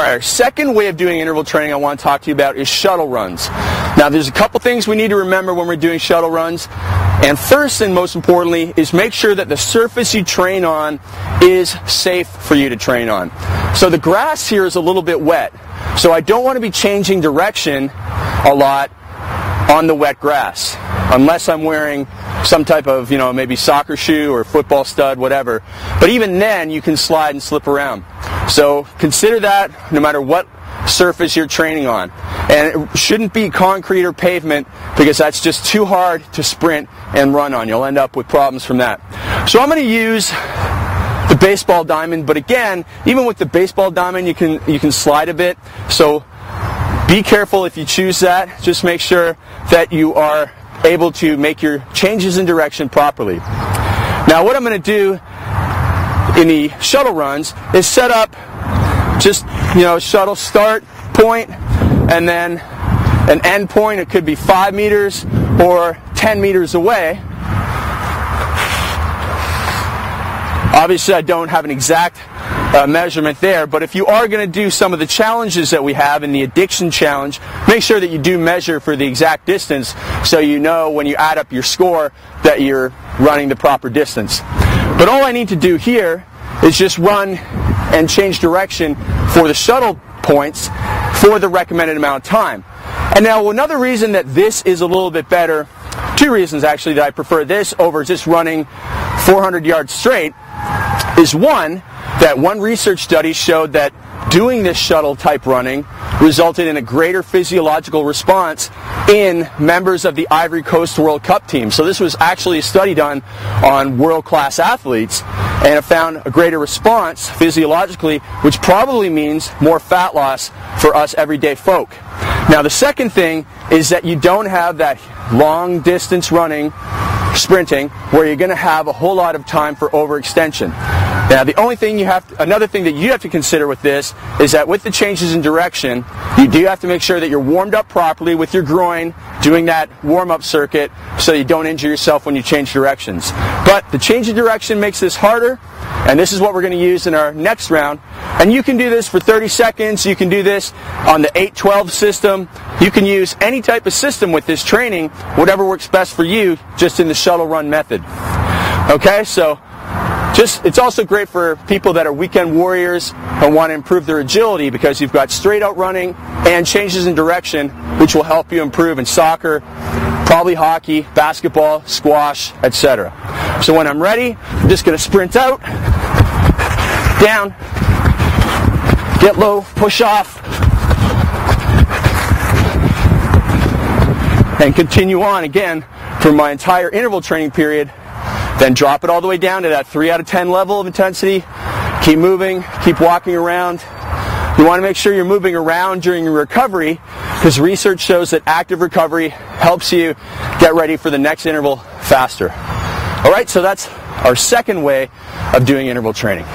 Alright, our second way of doing interval training I want to talk to you about is shuttle runs. Now there's a couple things we need to remember when we're doing shuttle runs. And first and most importantly is make sure that the surface you train on is safe for you to train on. So the grass here is a little bit wet. So I don't want to be changing direction a lot on the wet grass. Unless I'm wearing some type of, maybe soccer shoe or football stud, whatever. But even then, you can slide and slip around. So consider that no matter what surface you're training on. And it shouldn't be concrete or pavement because that's just too hard to sprint and run on. You'll end up with problems from that. So I'm going to use the baseball diamond, but again, even with the baseball diamond, you can slide a bit. So be careful if you choose that. Just make sure that you are able to make your changes in direction properly. Now what I'm going to do in the shuttle runs is set up just, shuttle start point and then an end point. It could be 5 meters or 10 meters away. Obviously I don't have an exact measurement there, but if you are going to do some of the challenges that we have in the addiction challenge, make sure that you do measure for the exact distance so you know when you add up your score that you're running the proper distance. But all I need to do here is just run and change direction for the shuttle points for the recommended amount of time. And now another reason that this is a little bit better, two reasons actually that I prefer this over just running 400 yards straight, is one, that one research study showed that doing this shuttle type running resulted in a greater physiological response in members of the Ivory Coast World Cup team. So this was actually a study done on world-class athletes, and it found a greater response physiologically, which probably means more fat loss for us everyday folk. Now the second thing is that you don't have that long distance running, sprinting, where you're going to have a whole lot of time for overextension. Now the only thing another thing that you have to consider with this is that with the changes in direction, you do have to make sure that you're warmed up properly with your groin, doing that warm-up circuit so you don't injure yourself when you change directions. But the change in direction makes this harder, and this is what we're going to use in our next round. And you can do this for 30 seconds, you can do this on the 8-12 system, you can use any type of system with this training, whatever works best for you, just in the shuttle run method. Okay, so it's also great for people that are weekend warriors and want to improve their agility because you've got straight out running and changes in direction, which will help you improve in soccer, probably hockey, basketball, squash, etc. So when I'm ready, I'm just going to sprint out, down, get low, push off, and continue on again for my entire interval training period. Then drop it all the way down to that 3 out of 10 level of intensity. Keep moving, keep walking around. You want to make sure you're moving around during your recovery because research shows that active recovery helps you get ready for the next interval faster. Alright, so that's our second way of doing interval training.